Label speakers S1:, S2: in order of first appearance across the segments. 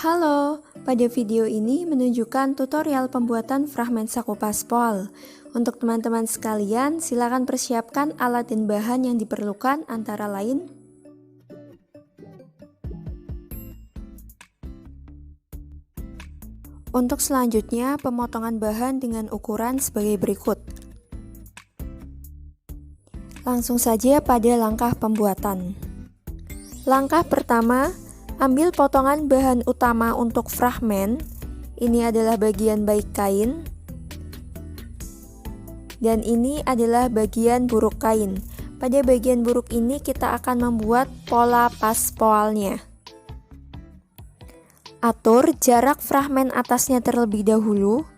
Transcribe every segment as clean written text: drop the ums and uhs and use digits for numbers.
S1: Halo, pada video ini menunjukkan tutorial pembuatan fragmen saku paspol. Untuk teman-teman sekalian, silakan persiapkan alat dan bahan yang diperlukan antara lain untuk selanjutnya, pemotongan bahan dengan ukuran sebagai berikut. Langsung saja pada langkah pembuatan. Langkah pertama, ambil potongan bahan utama untuk fragmen. Ini adalah bagian baik kain. Dan ini adalah bagian buruk kain. Pada bagian buruk ini kita akan membuat pola paspolnya. Atur jarak fragmen atasnya terlebih dahulu.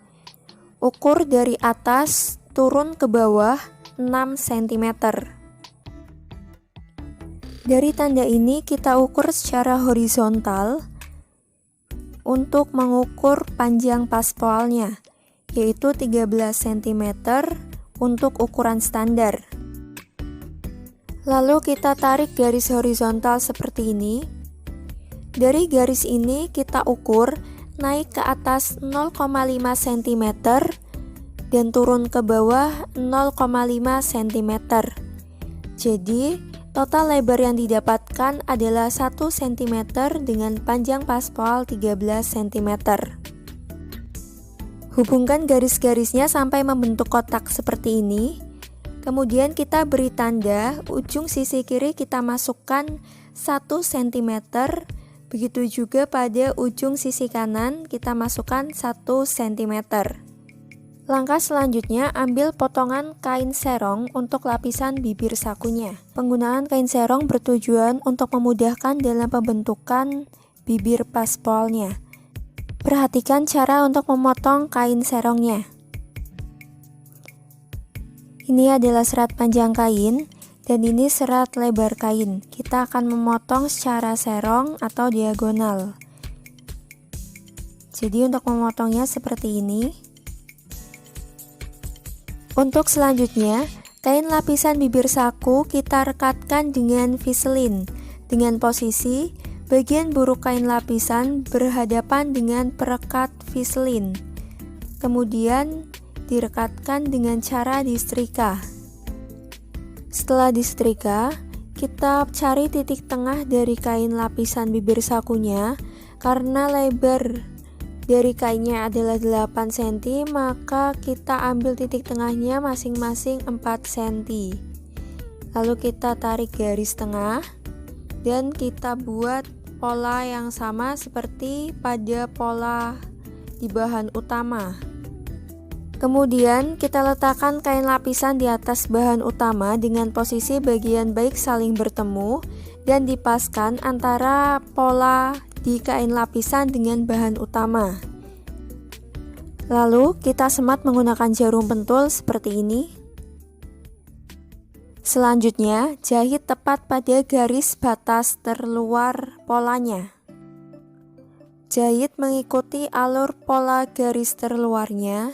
S1: Ukur dari atas turun ke bawah 6 cm. Dari tanda ini kita ukur secara horizontal untuk mengukur panjang paspolnya, yaitu 13 cm untuk ukuran standar. Lalu kita tarik garis horizontal seperti ini. Dari garis ini kita ukur naik ke atas 0,5 cm dan turun ke bawah 0,5 cm. Jadi total lebar yang didapatkan adalah 1 cm dengan panjang paspol 13 cm. Hubungkan garis-garisnya sampai membentuk kotak seperti ini. Kemudian kita beri tanda, ujung sisi kiri kita masukkan 1 cm. Begitu juga pada ujung sisi kanan kita masukkan 1 cm. Langkah selanjutnya, ambil potongan kain serong untuk lapisan bibir sakunya. Penggunaan kain serong bertujuan untuk memudahkan dalam pembentukan bibir paspolnya. Perhatikan cara untuk memotong kain serongnya. Ini adalah serat panjang kain dan ini serat lebar kain. Kita akan memotong secara serong atau diagonal. Jadi untuk memotongnya seperti ini. Untuk selanjutnya, kain lapisan bibir saku kita rekatkan dengan Vaseline dengan posisi bagian buruk kain lapisan berhadapan dengan perekat Vaseline. Kemudian direkatkan dengan cara disetrika. Setelah disetrika, kita cari titik tengah dari kain lapisan bibir sakunya. Karena lebar dari kainnya adalah 8 cm, maka kita ambil titik tengahnya masing-masing 4 cm. Lalu kita tarik garis tengah dan kita buat pola yang sama seperti pada pola di bahan utama. Kemudian kita letakkan kain lapisan di atas bahan utama dengan posisi bagian baik saling bertemu dan dipaskan antara pola di kain lapisan dengan bahan utama. Lalu kita semat menggunakan jarum pentul seperti ini. Selanjutnya, jahit tepat pada garis batas terluar polanya. Jahit mengikuti alur pola garis terluarnya.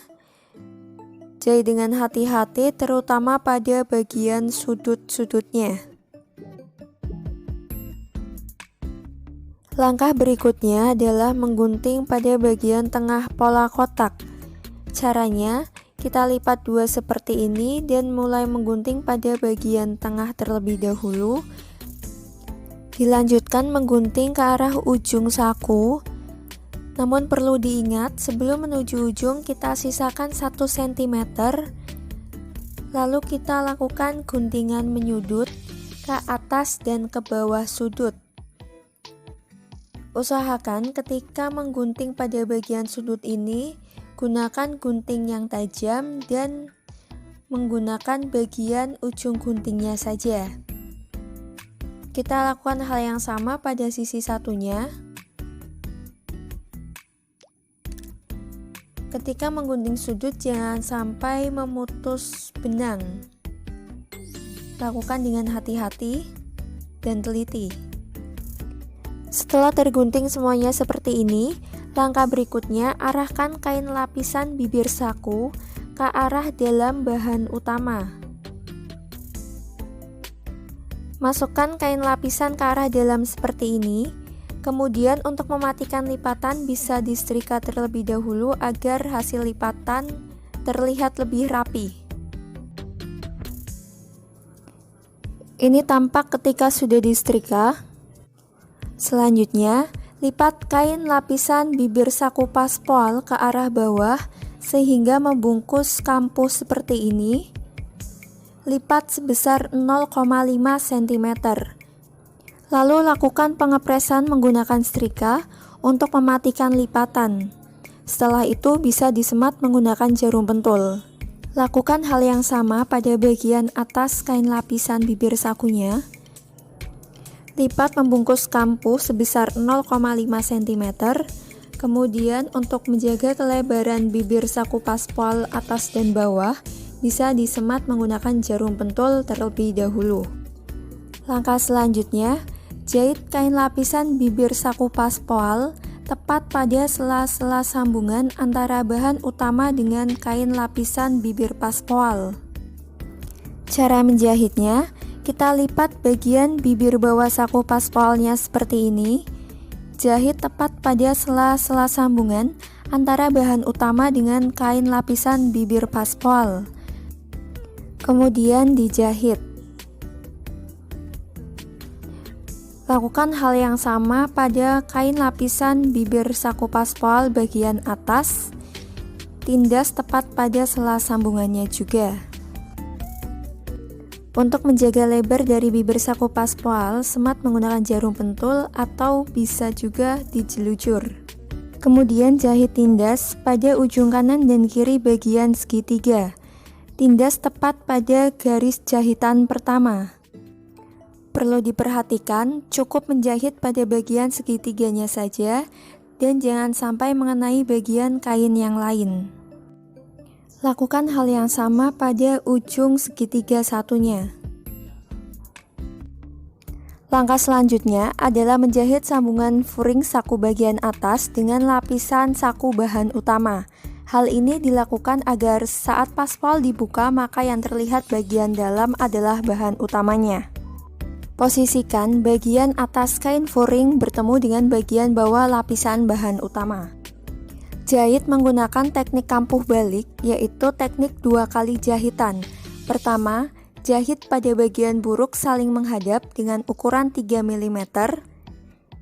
S1: Jahit dengan hati-hati terutama pada bagian sudut-sudutnya. Langkah berikutnya adalah menggunting pada bagian tengah pola kotak. Caranya, kita lipat dua seperti ini dan mulai menggunting pada bagian tengah terlebih dahulu. Dilanjutkan menggunting ke arah ujung saku. Namun perlu diingat, sebelum menuju ujung kita sisakan 1 cm. Lalu kita lakukan guntingan menyudut ke atas dan ke bawah sudut. Usahakan ketika menggunting pada bagian sudut ini, gunakan gunting yang tajam dan menggunakan bagian ujung guntingnya saja. Kita lakukan hal yang sama pada sisi satunya. Ketika menggunting sudut, jangan sampai memutus benang. Lakukan dengan hati-hati dan teliti. Setelah tergunting semuanya seperti ini, langkah berikutnya arahkan kain lapisan bibir saku ke arah dalam bahan utama. Masukkan kain lapisan ke arah dalam seperti ini Kemudian untuk mematikan lipatan bisa disetrika terlebih dahulu agar hasil lipatan terlihat lebih rapi. Ini tampak ketika sudah disetrika. Selanjutnya, lipat kain lapisan bibir saku paspol ke arah bawah sehingga membungkus kampus seperti ini. Lipat sebesar 0,5 cm. Lalu lakukan pengepresan menggunakan setrika untuk mematikan lipatan. Setelah itu bisa disemat menggunakan jarum pentul. Lakukan hal yang sama pada bagian atas kain lapisan bibir sakunya. Lipat membungkus kampu sebesar 0,5 cm. Kemudian untuk menjaga kelebaran bibir saku paspol atas dan bawah, bisa disemat menggunakan jarum pentul terlebih dahulu. Langkah selanjutnya, jahit kain lapisan bibir saku paspol tepat pada sela-sela sambungan antara bahan utama dengan kain lapisan bibir paspol. Cara menjahitnya, kita lipat bagian bibir bawah saku paspolnya seperti ini. Jahit tepat pada sela-sela sambungan antara bahan utama dengan kain lapisan bibir paspol. Kemudian dijahit. Lakukan hal yang sama pada kain lapisan bibir saku paspol bagian atas. Tindas tepat pada sela sambungannya juga. Untuk menjaga lebar dari bibir saku paspol, semat menggunakan jarum pentul atau bisa juga dijelujur. Kemudian jahit tindas pada ujung kanan dan kiri bagian segitiga. Tindas tepat pada garis jahitan pertama. Perlu diperhatikan, cukup menjahit pada bagian segitiganya saja dan jangan sampai mengenai bagian kain yang lain. Lakukan hal yang sama pada ujung segitiga satunya. Langkah selanjutnya adalah menjahit sambungan furing saku bagian atas dengan lapisan saku bahan utama. Hal ini dilakukan agar saat paspol dibuka maka yang terlihat bagian dalam adalah bahan utamanya. Posisikan bagian atas kain furing bertemu dengan bagian bawah lapisan bahan utama. Jahit menggunakan teknik kampuh balik, yaitu teknik 2 kali jahitan. Pertama, jahit pada bagian buruk saling menghadap dengan ukuran 3 mm.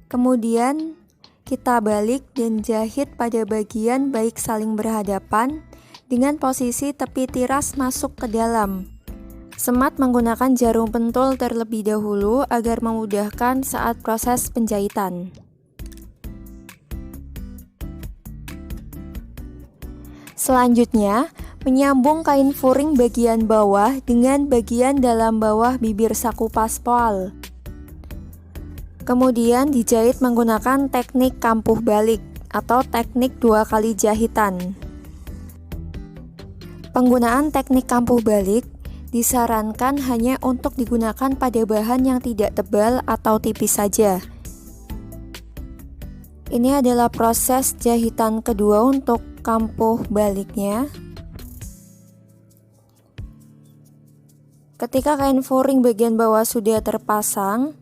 S1: Kemudian, kita balik dan jahit pada bagian baik saling berhadapan dengan posisi tepi tiras masuk ke dalam. Semat menggunakan jarum pentul terlebih dahulu agar memudahkan saat proses penjahitan. Selanjutnya, menyambung kain furing bagian bawah dengan bagian dalam bawah bibir saku paspol. Kemudian dijahit menggunakan teknik kampuh balik atau teknik 2 kali jahitan. Penggunaan teknik kampuh balik disarankan hanya untuk digunakan pada bahan yang tidak tebal atau tipis saja. Ini adalah proses jahitan kedua untuk kampuh baliknya. Ketika kain furing bagian bawah sudah terpasang,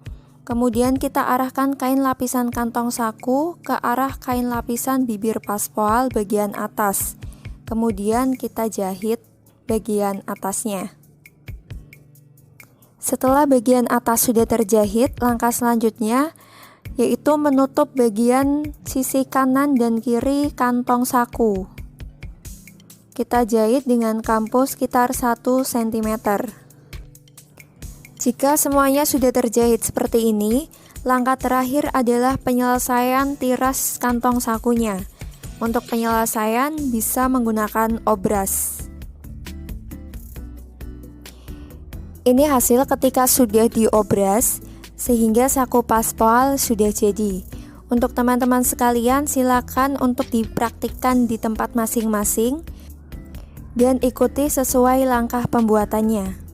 S1: kemudian kita arahkan kain lapisan kantong saku ke arah kain lapisan bibir paspol bagian atas. Kemudian kita jahit bagian atasnya. Setelah bagian atas sudah terjahit, langkah selanjutnya yaitu menutup bagian sisi kanan dan kiri kantong saku. Kita jahit dengan kampu sekitar 1 cm. Jika semuanya sudah terjahit seperti ini, langkah terakhir adalah penyelesaian tiras kantong sakunya. Untuk penyelesaian bisa menggunakan obras. Ini hasil ketika sudah diobras, sehingga saku paspol sudah jadi. Untuk teman-teman sekalian, silakan untuk dipraktikkan di tempat masing-masing dan ikuti sesuai langkah pembuatannya.